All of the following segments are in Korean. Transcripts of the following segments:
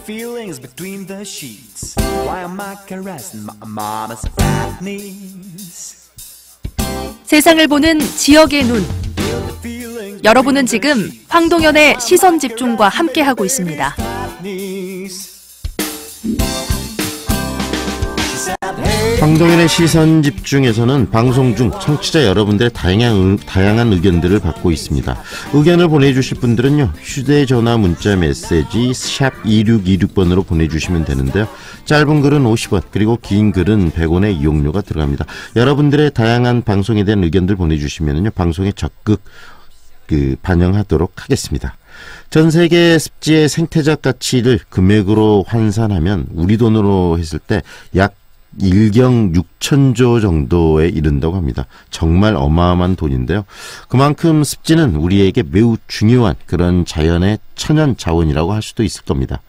feelings between the sheets. Why am I caressing my mama's fat knees? 세상을 보는 지역의 눈. 여러분은 지금 황동현의 시선 집중과 함께하고 있습니다. 황동현의 시선 집중에서는 방송 중 청취자 여러분들의 다양한 의견들을 받고 있습니다. 의견을 보내주실 분들은요, 휴대전화 문자 메시지 샵 2626번으로 보내주시면 되는데요. 짧은 글은 50원, 그리고 긴 글은 100원의 이용료가 들어갑니다. 여러분들의 다양한 방송에 대한 의견들 보내주시면요, 방송에 적극 반영하도록 하겠습니다. 전 세계 습지의 생태적 가치를 금액으로 환산하면 우리 돈으로 했을 때 약 1경 6천조 정도에 이른다고 합니다. 정말 어마어마한 돈인데요. 그만큼 습지는 우리에게 매우 중요한 그런 자연의 천연 자원이라고 할 수도 있을 겁니다.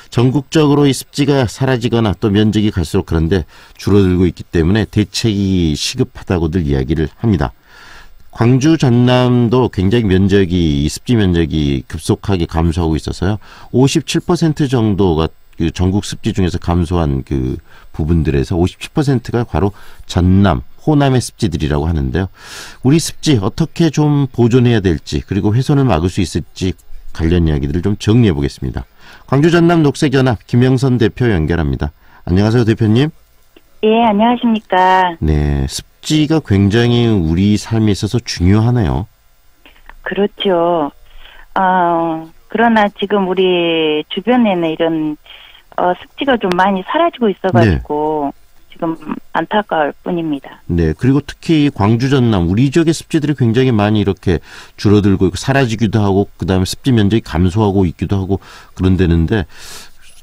전국적으로 이 습지가 사라지거나 또 면적이 갈수록 그런데 줄어들고 있기 때문에 대책이 시급하다고들 이야기를 합니다. 광주 전남도 굉장히 이 습지 면적이 급속하게 감소하고 있어서요. 57% 정도가 그 전국 습지 중에서 감소한 그 부분들에서 57%가 바로 전남, 호남의 습지들이라고 하는데요. 우리 습지 어떻게 좀 보존해야 될지, 그리고 훼손을 막을 수 있을지 관련 이야기들을 좀 정리해 보겠습니다. 광주 전남 녹색연합 김영선 대표 연결합니다. 안녕하세요, 대표님. 예, 안녕하십니까. 네, 습지가 굉장히 우리 삶에 있어서 중요하네요. 그렇죠. 그러나 지금 우리 주변에는 이런 습지가 좀 많이 사라지고 있어가지고 지금 안타까울 뿐입니다. 네, 그리고 특히 광주 전남 우리 지역의 습지들이 굉장히 많이 이렇게 줄어들고 있고 사라지기도 하고, 그다음에 습지 면적이 감소하고 있기도 하고 그런데는데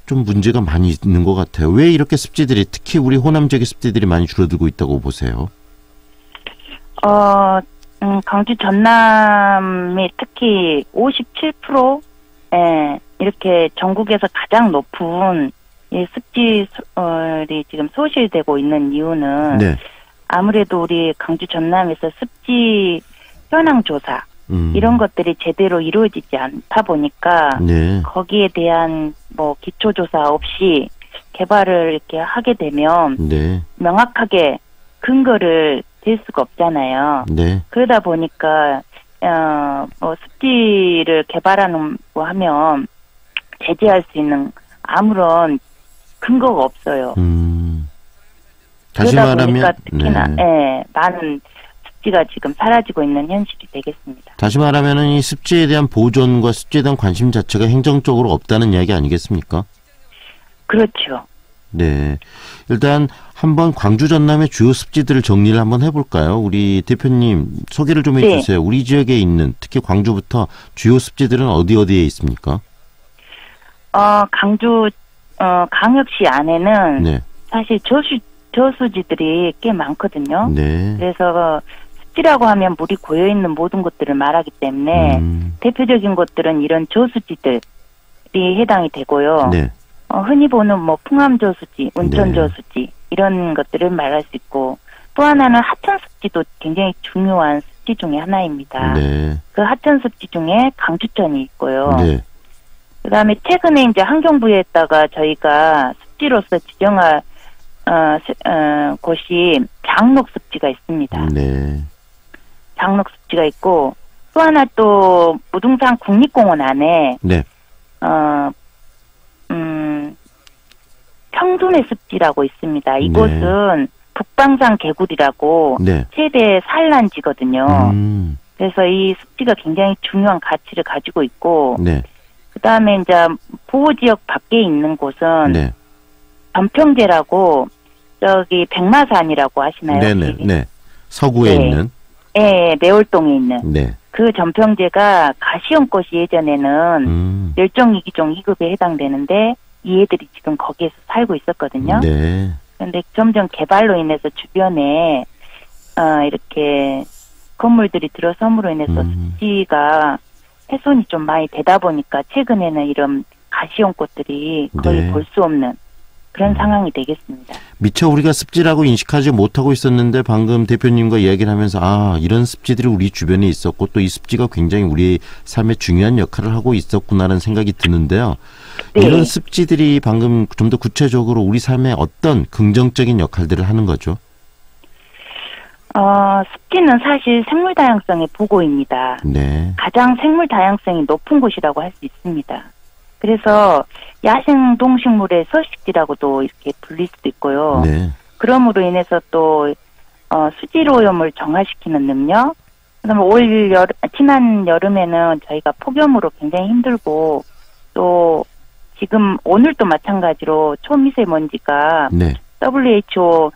좀 문제가 많이 있는 것 같아요. 왜 이렇게 습지들이, 특히 우리 호남 지역의 습지들이 많이 줄어들고 있다고 보세요? 광주 전남이 특히 57%, 이렇게 전국에서 가장 높은 이 습지율이 지금 소실되고 있는 이유는 아무래도 우리 광주 전남에서 습지 현황 조사 이런 것들이 제대로 이루어지지 않다 보니까 거기에 대한 뭐 기초 조사 없이 개발을 이렇게 하게 되면 명확하게 근거를 댈 수가 없잖아요. 그러다 보니까 습지를 개발하는고 하면 제재할 수 있는 아무런 근거가 없어요. 다시 그러다 말하면 보니까 특히나 많은 습지가 지금 사라지고 있는 현실이 되겠습니다. 다시 말하면 이 습지에 대한 보존과 습지에 대한 관심 자체가 행정적으로 없다는 이야기 아니겠습니까? 그렇죠. 네, 일단 한번 광주 전남의 주요 습지들을 정리를 한번 해볼까요? 우리 대표님 소개를 좀 해주세요. 우리 지역에 있는, 특히 광주부터 주요 습지들은 어디에 있습니까? 광주 광역시 안에는 사실 저수지들이 꽤 많거든요. 그래서 습지라고 하면 물이 고여 있는 모든 것들을 말하기 때문에 대표적인 것들은 이런 저수지들이 해당이 되고요. 흔히 보는 뭐 풍암저수지, 운천저수지 이런 것들을 말할 수 있고, 또 하나는 하천습지도 굉장히 중요한 습지 중에 하나입니다. 그 하천습지 중에 강주천이 있고요. 그다음에 최근에 이제 환경부에다가 저희가 습지로서 지정할 곳이 장록습지가 있습니다. 장록습지가 있고, 또 하나 또 무등산 국립공원 안에 평둔의 습지라고 있습니다. 이곳은 북방산 개굴이라고 최대 산란지거든요. 그래서 이 습지가 굉장히 중요한 가치를 가지고 있고, 그다음에 이제 보호지역 밖에 있는 곳은 전평제라고, 저기 백마산이라고 하시나요? 서구에 있는. 매월동에 있는. 그 전평제가 가시연꽃이 예전에는 멸종위기종 2급에 해당되는데 이 애들이 지금 거기에서 살고 있었거든요. 그런데 점점 개발로 인해서 주변에 이렇게 건물들이 들어섬으로 인해서 습지가 훼손이 좀 많이 되다 보니까 최근에는 이런 가시연꽃들이 거의 볼 수 없는 그런 상황이 되겠습니다. 미처 우리가 습지라고 인식하지 못하고 있었는데 방금 대표님과 이야기를 하면서 이런 습지들이 우리 주변에 있었고 또 이 습지가 굉장히 우리 삶에 중요한 역할을 하고 있었구나라는 생각이 드는데요. 네. 이런 습지들이 방금 좀 더 구체적으로 우리 삶에 어떤 긍정적인 역할들을 하는 거죠? 습지는 사실 생물 다양성의 보고입니다. 네. 가장 생물 다양성이 높은 곳이라고 할 수 있습니다. 그래서 야생 동식물의 서식지라고도 이렇게 불릴 수도 있고요. 네. 그럼으로 인해서 또 수질 오염을 정화시키는 능력. 그다음에 지난 여름에는 저희가 폭염으로 굉장히 힘들고 또 지금 오늘도 마찬가지로 초미세먼지가 네. WHO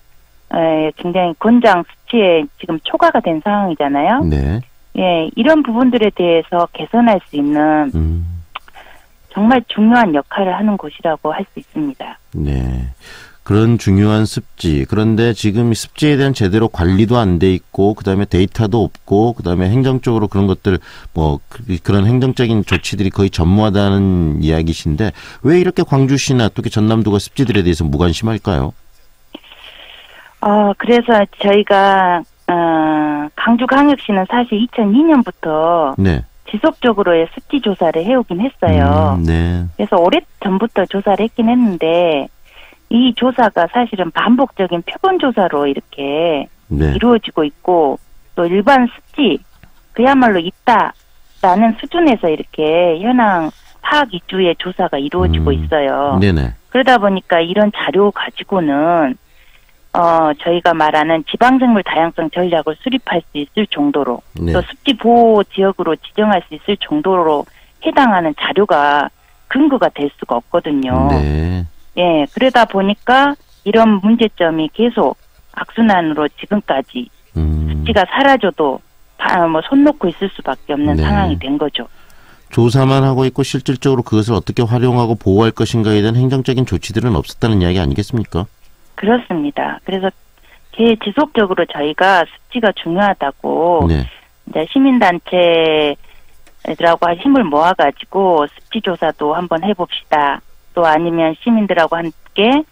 굉장히 권장 수치에 지금 초과가 된 상황이잖아요. 네. 예, 이런 부분들에 대해서 개선할 수 있는 정말 중요한 역할을 하는 곳이라고 할 수 있습니다. 네. 그런 중요한 습지. 그런데 지금 습지에 대한 제대로 관리도 안 돼 있고, 그다음에 데이터도 없고, 그다음에 행정적으로 그런 것들, 그런 행정적인 조치들이 거의 전무하다는 이야기신데, 왜 이렇게 광주시나 특히 전남도가 습지들에 대해서 무관심할까요? 그래서 저희가, 강주광역시는 사실 2002년부터 네. 지속적으로의 습지 조사를 해오긴 했어요. 네. 그래서 오래전부터 조사를 했긴 했는데, 이 조사가 사실은 반복적인 표본 조사로 이렇게 네. 이루어지고 있고 또 일반 습지 그야말로 있다라는 수준에서 이렇게 현황 파악 위주의 조사가 이루어지고 있어요. 네네. 그러다 보니까 이런 자료 가지고는 저희가 말하는 지방생물 다양성 전략을 수립할 수 있을 정도로 네. 또 습지 보호 지역으로 지정할 수 있을 정도로 해당하는 자료가 근거가 될 수가 없거든요. 네. 예, 그러다 보니까 이런 문제점이 계속 악순환으로 지금까지 습지가 사라져도 손 놓고 있을 수밖에 없는 네. 상황이 된 거죠. 조사만 하고 있고 실질적으로 그것을 어떻게 활용하고 보호할 것인가에 대한 행정적인 조치들은 없었다는 이야기 아니겠습니까? 그렇습니다. 그래서 지속적으로 저희가 습지가 중요하다고 네. 이제 시민단체들하고 힘을 모아가지고 습지 조사도 한번 해봅시다. 또 아니면 시민들하고 함께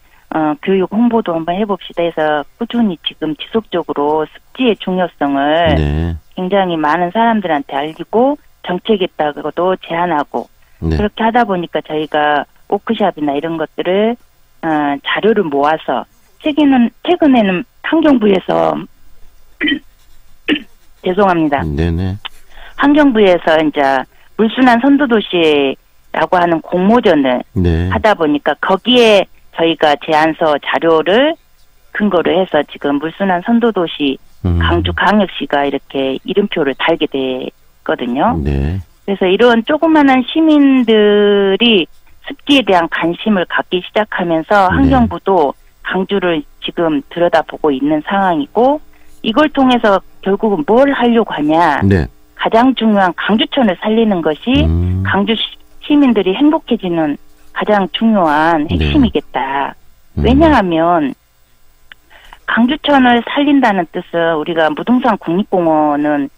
교육 홍보도 한번 해봅시다 해서 꾸준히 지금 지속적으로 습지의 중요성을 네. 굉장히 많은 사람들한테 알리고 정책에다가도 제안하고 네. 그렇게 하다 보니까 저희가 워크숍이나 이런 것들을 자료를 모아서 최근에는 환경부에서 죄송합니다. 네네. 환경부에서 이제 물순환 선도도시 라고 하는 공모전을 네. 하다 보니까 거기에 저희가 제안서 자료를 근거로 해서 지금 물순환 선도도시 강주광역시가 이렇게 이름표를 달게 됐거든요. 네. 그래서 이런 조그마한 시민들이 습지에 대한 관심을 갖기 시작하면서 환경부도 강주를 지금 들여다보고 있는 상황이고 이걸 통해서 결국은 뭘 하려고 하냐. 네. 가장 중요한 강주천을 살리는 것이 강주 시민들이 행복해지는 가장 중요한 핵심이겠다. 네. 왜냐하면 강주천을 살린다는 뜻은 우리가 무등산 국립공원은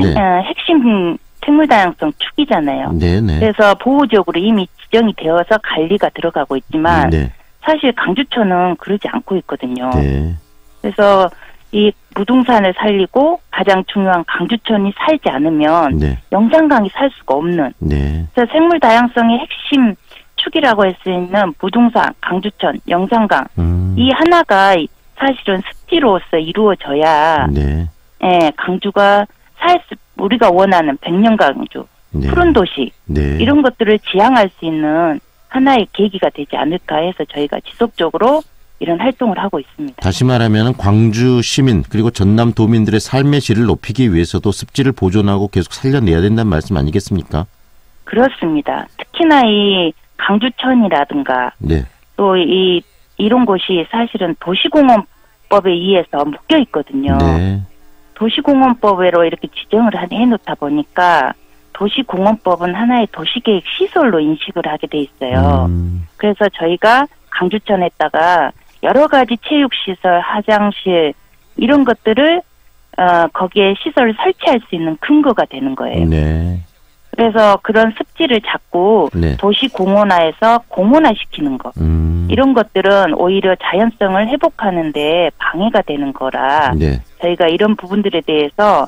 네. 핵심 생물다양성 축이잖아요. 네네. 그래서 보호지역으로 이미 지정이 되어서 관리가 들어가고 있지만 네. 사실 강주천은 그러지 않고 있거든요. 네. 그래서 이 무등산을 살리고 가장 중요한 강주천이 살지 않으면 네. 영산강이 살 수가 없는 네. 그래서 생물 다양성의 핵심 축이라고 할 수 있는 무등산, 강주천, 영산강 이 하나가 사실은 습지로서 이루어져야 네. 예, 강주가 우리가 원하는 백년 강주, 네. 푸른 도시 네. 이런 것들을 지향할 수 있는 하나의 계기가 되지 않을까 해서 저희가 지속적으로 이런 활동을 하고 있습니다. 다시 말하면 광주 시민 그리고 전남 도민들의 삶의 질을 높이기 위해서도 습지를 보존하고 계속 살려내야 된다는 말씀 아니겠습니까? 그렇습니다. 특히나 이 강주천이라든가 네. 또 이런 곳이 사실은 도시공원법에 의해서 묶여 있거든요. 네. 도시공원법으로 이렇게 지정을 해놓다 보니까 도시공원법은 하나의 도시계획 시설로 인식을 하게 돼 있어요. 그래서 저희가 강주천에다가 여러 가지 체육시설, 화장실 이런 것들을 거기에 시설을 설치할 수 있는 근거가 되는 거예요. 네. 그래서 그런 습지를 자꾸 네. 도시 공원화해서 공원화시키는 거 이런 것들은 오히려 자연성을 회복하는데 방해가 되는 거라 네. 저희가 이런 부분들에 대해서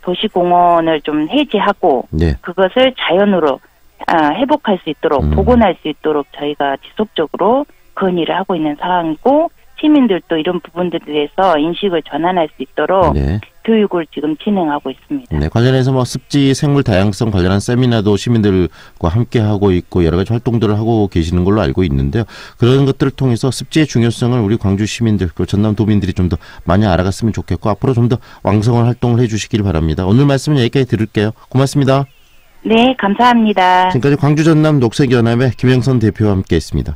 도시공원을 좀 해제하고 네. 그것을 자연으로 회복할 수 있도록 복원할 수 있도록 저희가 지속적으로 건의를 하고 있는 상황이고 시민들도 이런 부분들에 대해서 인식을 전환할 수 있도록 네. 교육을 지금 진행하고 있습니다. 네, 관련해서 뭐 습지 생물 다양성 관련한 세미나도 시민들과 함께 하고 있고 여러 가지 활동들을 하고 계시는 걸로 알고 있는데요. 그런 것들을 통해서 습지의 중요성을 우리 광주 시민들 그리고 전남 도민들이 좀 더 많이 알아갔으면 좋겠고 앞으로 좀 더 왕성한 활동을 해주시길 바랍니다. 오늘 말씀은 여기까지 들을게요. 고맙습니다. 네, 감사합니다. 지금까지 광주 전남 녹색연합의 김영선 대표와 함께했습니다.